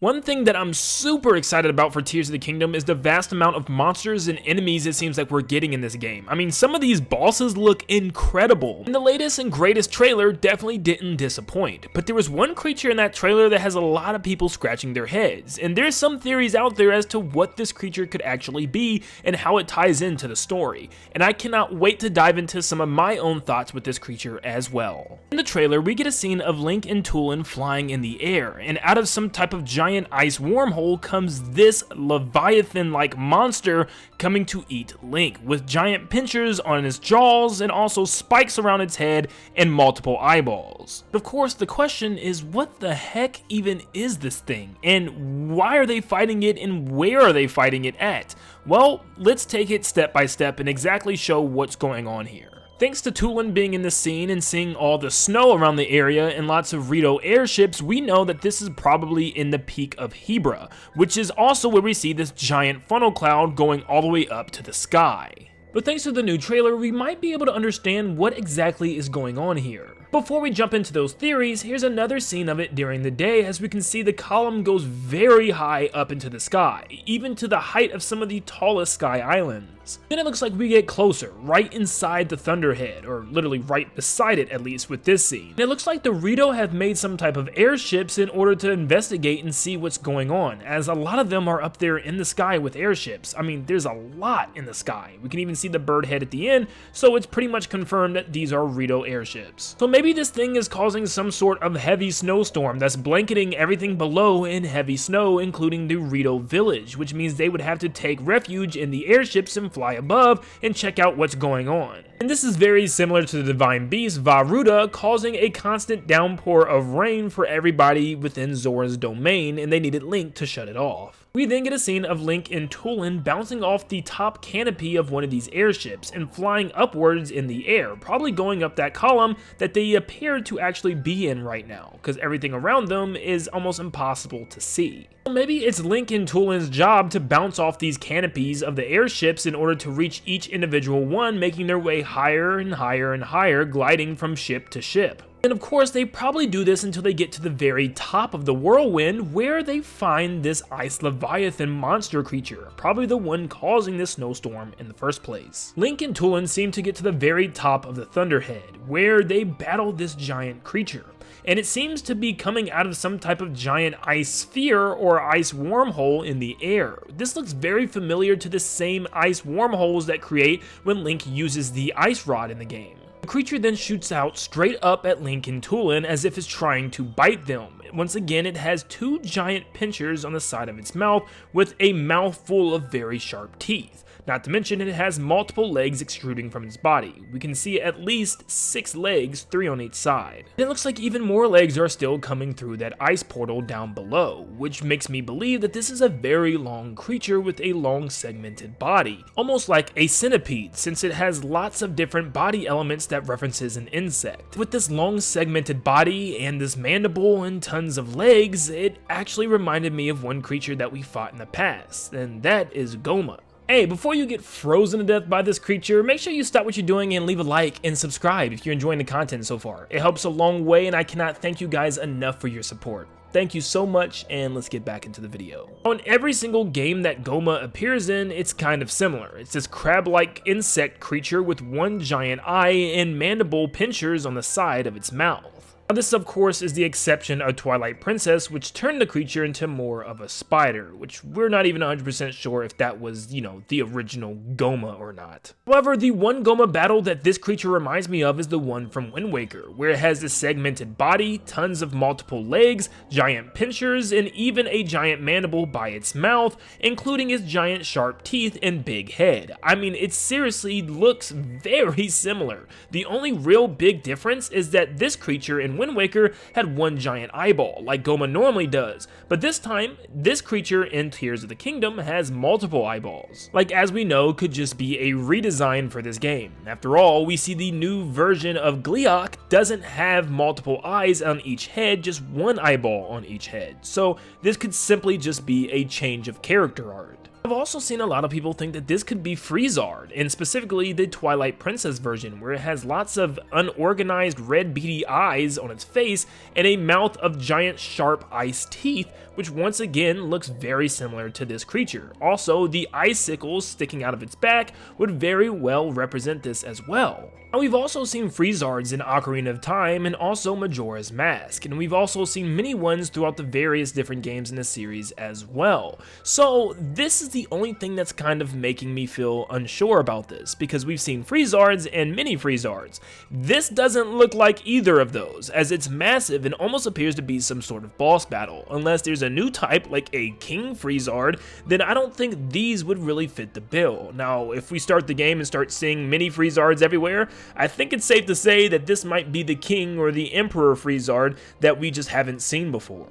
One thing that I'm super excited about for Tears of the Kingdom is the vast amount of monsters and enemies it seems like we're getting in this game. I mean, some of these bosses look incredible, and the latest and greatest trailer definitely didn't disappoint. But there was one creature in that trailer that has a lot of people scratching their heads, and there's some theories out there as to what this creature could actually be and how it ties into the story. And I cannot wait to dive into some of my own thoughts with this creature as well. In the trailer, we get a scene of Link and Tulin flying in the air, and out of some type of giant ice wormhole comes this Leviathan-like monster coming to eat Link, with giant pinchers on its jaws and also spikes around its head and multiple eyeballs. Of course, the question is, what the heck even is this thing, and why are they fighting it, and where are they fighting it at? Well, let's take it step by step and exactly show what's going on here. Thanks to Tulin being in the scene and seeing all the snow around the area and lots of Rito airships, we know that this is probably in the peak of Hebra, which is also where we see this giant funnel cloud going all the way up to the sky. But thanks to the new trailer, we might be able to understand what exactly is going on here. Before we jump into those theories, here's another scene of it during the day, as we can see the column goes very high up into the sky, even to the height of some of the tallest sky islands. Then it looks like we get closer, right inside the Thunderhead, or literally right beside it at least with this scene. And it looks like the Rito have made some type of airships in order to investigate and see what's going on, as a lot of them are up there in the sky with airships. I mean, there's a lot in the sky. We can even see the bird head at the end, so it's pretty much confirmed that these are Rito airships. So maybe this thing is causing some sort of heavy snowstorm that's blanketing everything below in heavy snow, including the Rito village, which means they would have to take refuge in the airships and fly above and check out what's going on. And this is very similar to the divine beast Varuda causing a constant downpour of rain for everybody within Zora's domain, and they needed Link to shut it off. We then get a scene of Link and Tulin bouncing off the top canopy of one of these airships and flying upwards in the air, probably going up that column that they appear to actually be in right now, because everything around them is almost impossible to see. Maybe it's Link and Tulin's job to bounce off these canopies of the airships in order to reach each individual one, making their way higher and higher and higher, gliding from ship to ship. And of course, they probably do this until they get to the very top of the whirlwind, where they find this ice Leviathan monster creature, probably the one causing this snowstorm in the first place. Link and Tulin seem to get to the very top of the Thunderhead, where they battle this giant creature. And it seems to be coming out of some type of giant ice sphere or ice wormhole in the air. This looks very familiar to the same ice wormholes that create when Link uses the ice rod in the game. The creature then shoots out straight up at Link and Tulin as if it's trying to bite them. Once again, it has two giant pinchers on the side of its mouth with a mouthful of very sharp teeth. Not to mention it has multiple legs extruding from its body. We can see at least 6 legs, 3 on each side. And it looks like even more legs are still coming through that ice portal down below, which makes me believe that this is a very long creature with a long segmented body, almost like a centipede, since it has lots of different body elements that references an insect. With this long segmented body and this mandible and tons of legs, it actually reminded me of one creature that we fought in the past, and that is Gohma. Hey, before you get frozen to death by this creature, make sure you stop what you're doing and leave a like and subscribe if you're enjoying the content so far. It helps a long way, and I cannot thank you guys enough for your support. Thank you so much, and let's get back into the video. On every single game that Gohma appears in, it's kind of similar. It's this crab-like insect creature with one giant eye and mandible pinchers on the side of its mouth. Now, this of course is the exception of Twilight Princess, which turned the creature into more of a spider, which we're not even 100% sure if that was, the original Gohma or not. However, the one Gohma battle that this creature reminds me of is the one from Wind Waker, where it has a segmented body, tons of multiple legs, giant pinchers, and even a giant mandible by its mouth, including its giant sharp teeth and big head. I mean, it seriously looks very similar. The only real big difference is that this creature in Wind Waker had one giant eyeball, like Gohma normally does, but this time, this creature in Tears of the Kingdom has multiple eyeballs. Like, as we know, could just be a redesign for this game. After all, we see the new version of Gleeok doesn't have multiple eyes on each head, just one eyeball on each head, so this could simply just be a change of character art. I've also seen a lot of people think that this could be Freezard, and specifically the Twilight Princess version, where it has lots of unorganized red beady eyes on its face and a mouth of giant sharp ice teeth, which once again looks very similar to this creature. Also, the icicles sticking out of its back would very well represent this as well. Now, we've also seen Freezards in Ocarina of Time and also Majora's Mask, and we've also seen many ones throughout the various different games in the series as well. So this is the only thing that's kind of making me feel unsure about this, because we've seen Freezards and mini Freezards. This doesn't look like either of those, as it's massive and almost appears to be some sort of boss battle. Unless there's a new type like a King Freezard, then I don't think these would really fit the bill. Now, if we start the game and start seeing mini Freezards everywhere, I think it's safe to say that this might be the King or the Emperor Freezard that we just haven't seen before.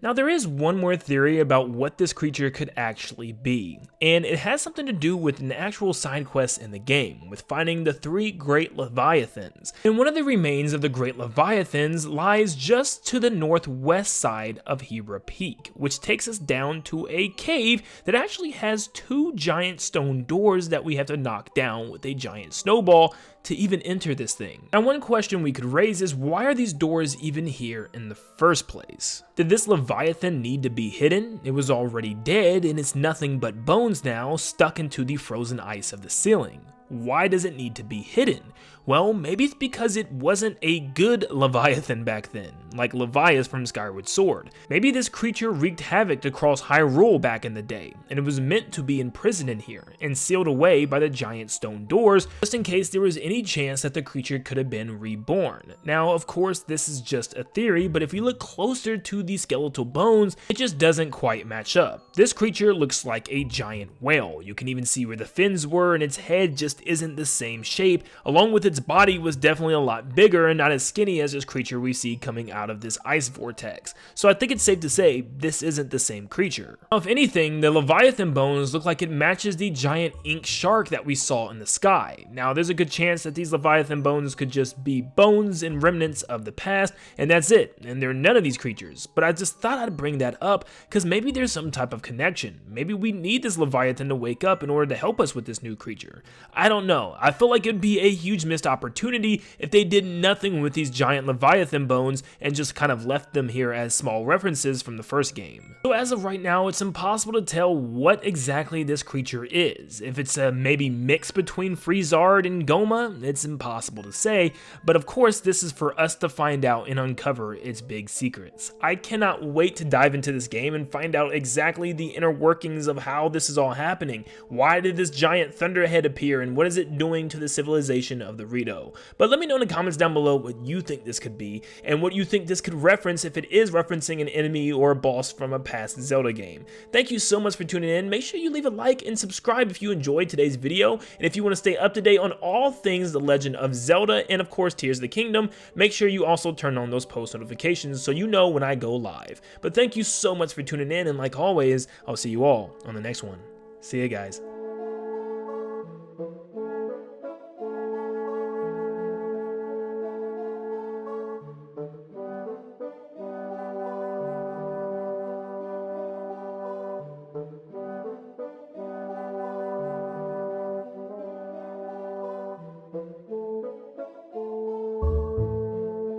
Now, there is one more theory about what this creature could actually be, and it has something to do with an actual side quest in the game, with finding the 3 Great Leviathans. And one of the remains of the Great Leviathans lies just to the northwest side of Hebra Peak, which takes us down to a cave that actually has 2 giant stone doors that we have to knock down with a giant snowball to even enter this thing. Now, one question we could raise is, why are these doors even here in the first place? Did this Leviathan need to be hidden? It was already dead, and it's nothing but bones now stuck into the frozen ice of the ceiling. Why does it need to be hidden? Well, maybe it's because it wasn't a good Leviathan back then, like Levias from Skyward Sword. Maybe this creature wreaked havoc across Hyrule back in the day, and it was meant to be imprisoned in here, and sealed away by the giant stone doors, just in case there was any chance that the creature could have been reborn. Now, of course, this is just a theory, but if you look closer to the skeletal bones, it just doesn't quite match up. This creature looks like a giant whale. You can even see where the fins were, and its head just isn't the same shape, along with its body was definitely a lot bigger and not as skinny as this creature we see coming out of this ice vortex. So I think it's safe to say this isn't the same creature. Now, if anything, the Leviathan bones look like it matches the giant ink shark that we saw in the sky. Now, there's a good chance that these Leviathan bones could just be bones and remnants of the past, and that's it, and they're none of these creatures. But I just thought I'd bring that up because maybe there's some type of connection. Maybe we need this Leviathan to wake up in order to help us with this new creature. I don't know. I feel like it'd be a huge missed opportunity if they did nothing with these giant Leviathan bones and just kind of left them here as small references from the first game. So as of right now, it's impossible to tell what exactly this creature is. If it's a maybe mix between Freezard and Gohma, it's impossible to say, but of course this is for us to find out and uncover its big secrets. I cannot wait to dive into this game and find out exactly the inner workings of how this is all happening. Why did this giant thunderhead appear, and what is it doing to the civilization of the Rito? But let me know in the comments down below what you think this could be, and what you think this could reference if it is referencing an enemy or a boss from a past Zelda game. Thank you so much for tuning in. Make sure you leave a like and subscribe if you enjoyed today's video, and if you want to stay up to date on all things The Legend of Zelda and of course Tears of the Kingdom, make sure you also turn on those post notifications so you know when I go live. But thank you so much for tuning in, and like always, I'll see you all on the next one. See you guys.